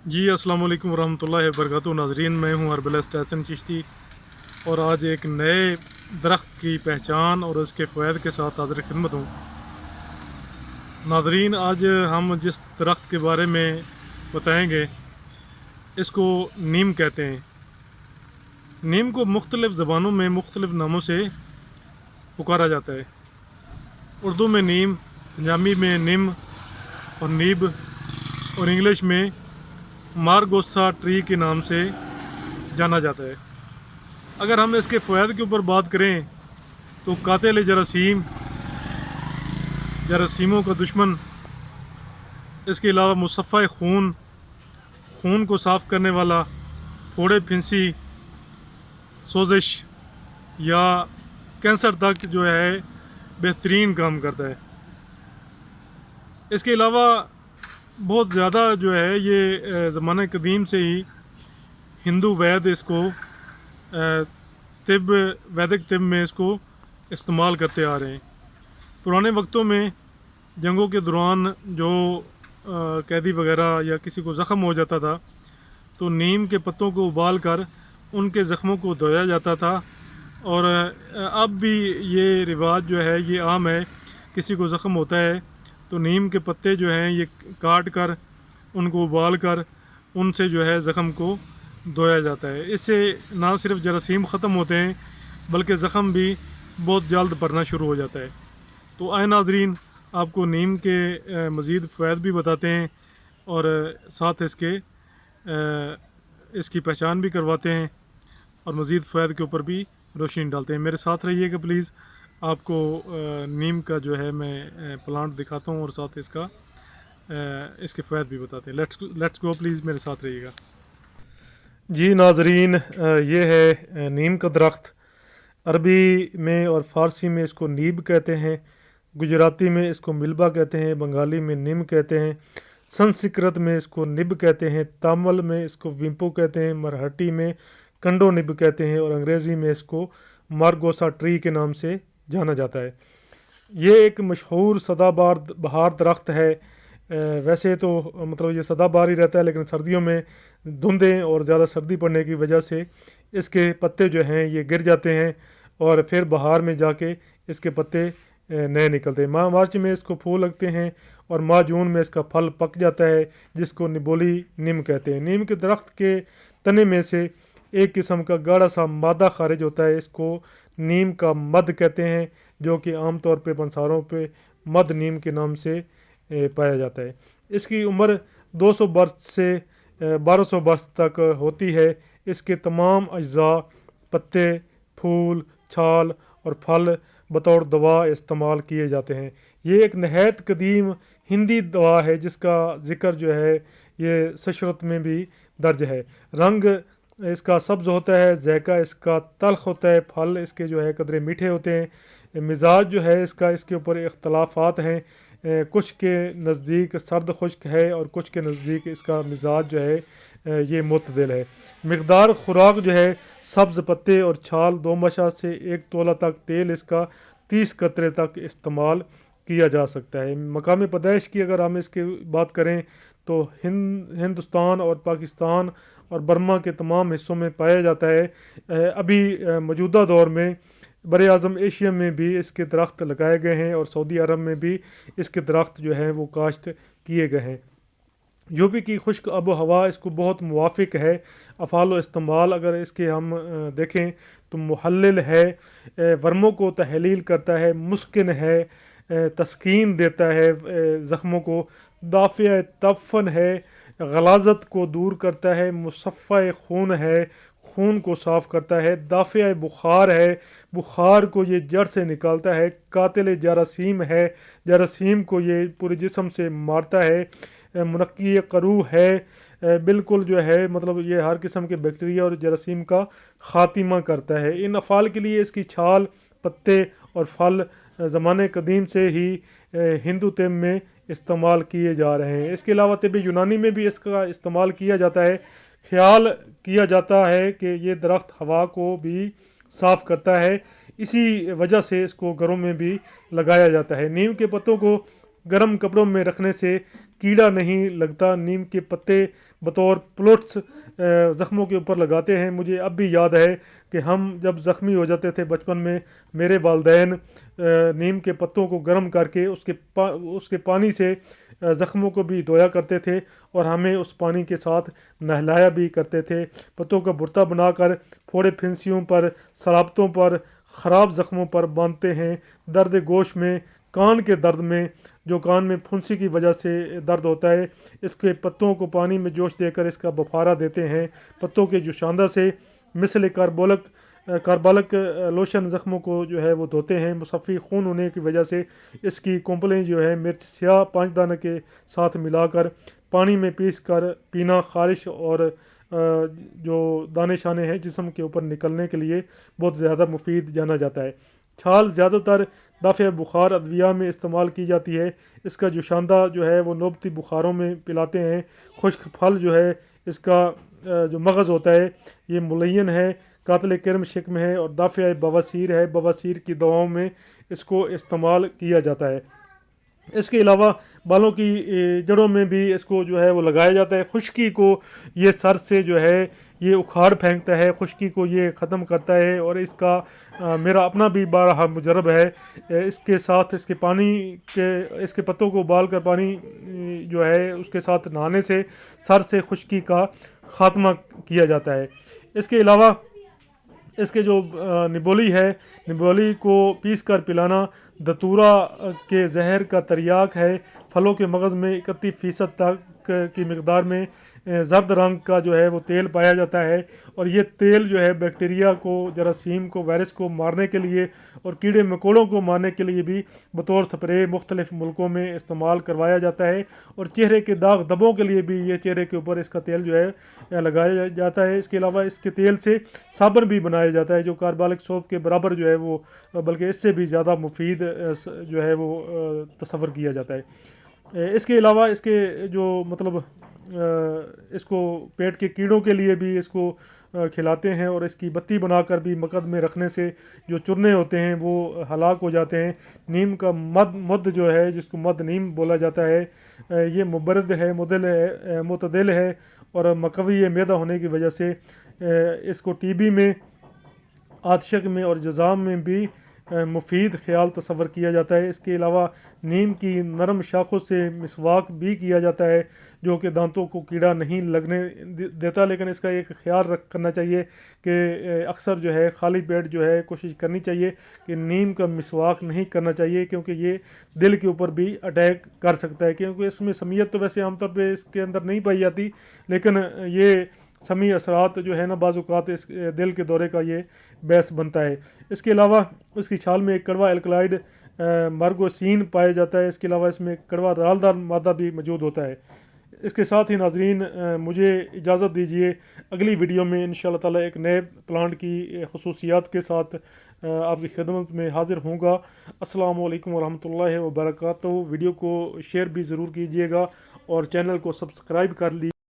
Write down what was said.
जी अस्सलाम वालेकुम रहमतुल्लाहि वबरकातुहू। नाज़रीन, मैं हूँ हर्बलिस्ट एहसन चिश्ती और आज एक नए दरख्त की पहचान और उसके फ़वाइद के साथ हाज़िर खिदमत हूँ। नाज़रीन, आज हम जिस दरख्त के बारे में बताएंगे इसको नीम कहते हैं। नीम को मुख्तलिफ़ ज़बानों में मुख्तलिफ़ नामों से पुकारा जाता है। उर्दू में नीम, पंजाबी में निम और नीब और इंग्लिश में मारगोसा ट्री के नाम से जाना जाता है। अगर हम इसके फ़वाइद के ऊपर बात करें तो कातिल जरासीम, जरासीमों का दुश्मन, इसके अलावा मुसफ़्फ़ा खून, खून को साफ़ करने वाला, फोड़े फिंसी, सोजिश या कैंसर तक जो है बेहतरीन काम करता है। इसके अलावा बहुत ज़्यादा जो है ये ज़माने कदीम से ही हिंदू वैद्य इसको तिब वैदिक तिब में इसको इस्तेमाल करते आ रहे हैं। पुराने वक्तों में जंगों के दौरान जो कैदी वगैरह या किसी को ज़ख़म हो जाता था तो नीम के पत्तों को उबाल कर उनके ज़ख़मों को धोया जाता था। और अब भी ये रिवाज जो है ये आम है। किसी को ज़ख़म होता है तो नीम के पत्ते जो हैं ये काट कर उनको उबाल कर उनसे जो है ज़ख़म को धोया जाता है। इससे ना सिर्फ जरासीम ख़त्म होते हैं बल्कि ज़ख़म भी बहुत जल्द भरना शुरू हो जाता है। तो आए नाज़रीन, आपको नीम के मज़ीद फ़वाइद भी बताते हैं और साथ इसकी पहचान भी करवाते हैं और मज़ीद फ़वाइद के ऊपर भी रोशनी डालते हैं। मेरे साथ रहिएगा प्लीज़। आपको नीम का जो है मैं प्लांट दिखाता हूँ और साथ इसके फ़वाइद भी बताते हैं। लेट्स गो प्लीज़, मेरे साथ रहिएगा। जी नाज़रीन, ये है नीम का दरख्त। अरबी में और फ़ारसी में इसको नीब कहते हैं, गुजराती में इसको मिलबा कहते हैं, बंगाली में निम कहते हैं, संस्कृत में इसको निब कहते हैं, तमिल में इसको विम्पो कहते हैं, मराठी में कंडो निब कहते हैं और अंग्रेज़ी में इसको मारगोसा ट्री के नाम से जाना जाता है। ये एक मशहूर सदाबहार बहार दरख्त है। वैसे तो मतलब ये सदाबहार ही रहता है, लेकिन सर्दियों में धुंधें और ज़्यादा सर्दी पड़ने की वजह से इसके पत्ते जो हैं ये गिर जाते हैं और फिर बहार में जाके इसके पत्ते नए निकलते हैं। माह मार्च में इसको फूल लगते हैं और माह जून में इसका फल पक जाता है, जिसको निबोली नीम कहते हैं। नीम के दरख्त के तने में से एक किस्म का गाढ़ा सा मादा खारिज होता है, इसको नीम का मध कहते हैं, जो कि आमतौर पे पंसारों पे मध नीम के नाम से पाया जाता है। इसकी उम्र 200 वर्ष से 1200 वर्ष तक होती है। इसके तमाम अज्जा, पत्ते, फूल, छाल और फल बतौर दवा इस्तेमाल किए जाते हैं। ये एक नहायत कदीम हिंदी दवा है जिसका ज़िक्र जो है ये सशरत में भी दर्ज है। रंग इसका सब्ज़ होता है, ज़ायका इसका तल्ख़ होता है, फल इसके जो है कदरे मीठे होते हैं। मिजाज जो है इसका, इसके ऊपर इख्तलाफात हैं। कुछ के नज़दीक सर्द खुश्क है और कुछ के नज़दीक इसका मिजाज जो है ये मुतदिल है। मकदार खुराक जो है सब्ज़ पत्ते और छाल 2 मशा से 1 तोला तक तेल इसका 30 कतरे तक इस्तेमाल किया जा सकता है। मकाम पैदाइश की अगर हम इसकी बात करें तो हिंदुस्तान और पाकिस्तान और बर्मा के तमाम हिस्सों में पाया जाता है। अभी मौजूदा दौर में बर आज़म एशिया में भी इसके दरख्त लगाए गए हैं और सऊदी अरब में भी इसके दरख्त जो हैं वो काश्त किए गए हैं। यूपी की खुश्क आबो हवा इसको बहुत मुवाफिक है। अफ़ाल इस्तेमाल अगर इसके हम देखें तो मुहल्लिल है, वर्मों को तहलील करता है, मुस्किन है, तस्कीन देता है ज़ख्मों को, दाफ़िया तफ़न है, गलाज़त को दूर करता है, मुसफ़्फ़ा खून है, खून को साफ़ करता है, दाफ़िया बुखार है, बुखार को ये जड़ से निकालता है, कातिल जरासीम है, जरासीम को ये पूरे जिस्म से मारता है, मुनक्की करू है, बिल्कुल जो है मतलब ये हर किस्म के बैक्टीरिया और जरासीम का ख़ात्मा करता है। इन अफ़ाल के लिए इसकी छाल, पत्ते और फल ज़माने कदीम से ही हिंदू तिब में इस्तेमाल किए जा रहे हैं। इसके अलावा तिब यूनानी में भी इसका इस्तेमाल किया जाता है। ख्याल किया जाता है कि ये दरख्त हवा को भी साफ़ करता है, इसी वजह से इसको घरों में भी लगाया जाता है। नीम के पत्तों को गर्म कपड़ों में रखने से कीड़ा नहीं लगता। नीम के पत्ते बतौर प्लोट्स ज़ख्मों के ऊपर लगाते हैं। मुझे अब भी याद है कि हम जब ज़ख्मी हो जाते थे बचपन में, मेरे वालदैन नीम के पत्तों को गर्म करके उसके पानी से ज़ख्मों को भी धोया करते थे और हमें उस पानी के साथ नहलाया भी करते थे। पत्तों का भुर्ता बनाकर फोड़े फिंसियों पर, सराबतों पर, ख़राब ज़ख्मों पर बांधते हैं। दर्द गोश में, कान के दर्द में, जो कान में फुंसी की वजह से दर्द होता है, इसके पत्तों को पानी में जोश देकर इसका बफारा देते हैं। पत्तों के जुशांदा से मिसल कार्बालक लोशन ज़ख्मों को जो है वो धोते हैं। मुसफ़ी खून होने की वजह से इसकी कोंपलें जो है मिर्च स्याह 5 दाने के साथ मिलाकर पानी में पीस कर पीना ख़ारिश और जो दाने शाने हैं जिस्म के ऊपर निकलने के लिए बहुत ज़्यादा मुफीद जाना जाता है। छाल ज़्यादातर दफ़े बुखार अद्विया में इस्तेमाल की जाती है। इसका जुशांदा जो है वो नौबती बुखारों में पिलाते हैं। खुश्क फल जो है इसका जो मगज़ होता है ये मुलय्यन है, कातिल कर्म शिकम है और दाफ़िया बवासीर है। बवासीर की दवाओं में इसको इस्तेमाल किया जाता है। इसके अलावा बालों की जड़ों में भी इसको जो है वो लगाया जाता है। खुश्की को ये सर से जो है ये उखाड़ फेंकता है, खुश्की को ये ख़त्म करता है और इसका मेरा अपना भी बारहा मुजरब है। इसके साथ इसके पत्तों को उबाल कर पानी जो है उसके साथ नहाने से सर से खुश्की का ख़ात्मा किया जाता है। इसके अलावा इसके जो निबोली है, निबोली को पीस कर पिलाना दतूरा के जहर का तरियाक है। फलों के मगज़ में 31% तक की मकदार में ज़र्द रंग का जो है वो तेल पाया जाता है और ये तेल जो है बैक्टीरिया को, जरासीम को, वायरस को मारने के लिए और कीड़े मकोड़ों को मारने के लिए भी बतौर स्प्रे मुख्तलिफ़ मुल्कों में इस्तेमाल करवाया जाता है। और चेहरे के दाग धब्बों के लिए भी ये चेहरे के ऊपर इसका तेल जो है लगाया जाता है। इसके अलावा इसके तेल से साबुन भी बनाया जाता है जो कार्बालिक सोप के बराबर जो है वो, बल्कि इससे भी ज़्यादा मुफीद जो है वो तस्वर किया जाता है। इसके अलावा इसके जो मतलब इसको पेट के कीड़ों के लिए भी इसको खिलाते हैं और इसकी बत्ती बनाकर भी मकद में रखने से जो चूरने होते हैं वो हलाक हो जाते हैं। नीम का मद जो है, जिसको मद नीम बोला जाता है, ये मुबरद है, मुतदिल है और मकवी मैदा होने की वजह से इसको टीबी में, आतशक में और जज़ाम में भी मुफीद ख्याल तस्वर किया जाता है। इसके अलावा नीम की नरम शाखों से मिसवाक भी किया जाता है जो कि दांतों को कीड़ा नहीं लगने देता। लेकिन इसका एक ख्याल करना चाहिए कि अक्सर जो है खाली पेट जो है कोशिश करनी चाहिए कि नीम का मिसवाक नहीं करना चाहिए, क्योंकि ये दिल के ऊपर भी अटैक कर सकता है। क्योंकि इसमें समियत तो वैसे आमतौर पर इसके अंदर नहीं पाई जाती, लेकिन ये समी असरात जो है ना बाज़-औक़ात इस दिल के दौरे का ये बहस बनता है। इसके अलावा इसकी छाल में एक कड़वा एल्कलाइड मार्गोसिन पाया जाता है। इसके अलावा इसमें कड़वा रालदार मादा भी मौजूद होता है। इसके साथ ही नाज़रीन मुझे इजाज़त दीजिए, अगली वीडियो में इंशाअल्लाह ताला एक नए प्लांट की ख़ुसूसियात के साथ आपकी खिदमत में हाज़िर होऊंगा। अस्सलामु अलैकुम वरहमतुल्लाहि वबरकातुहू। वीडियो को शेयर भी ज़रूर कीजिएगा और चैनल को सब्सक्राइब कर लीजिए।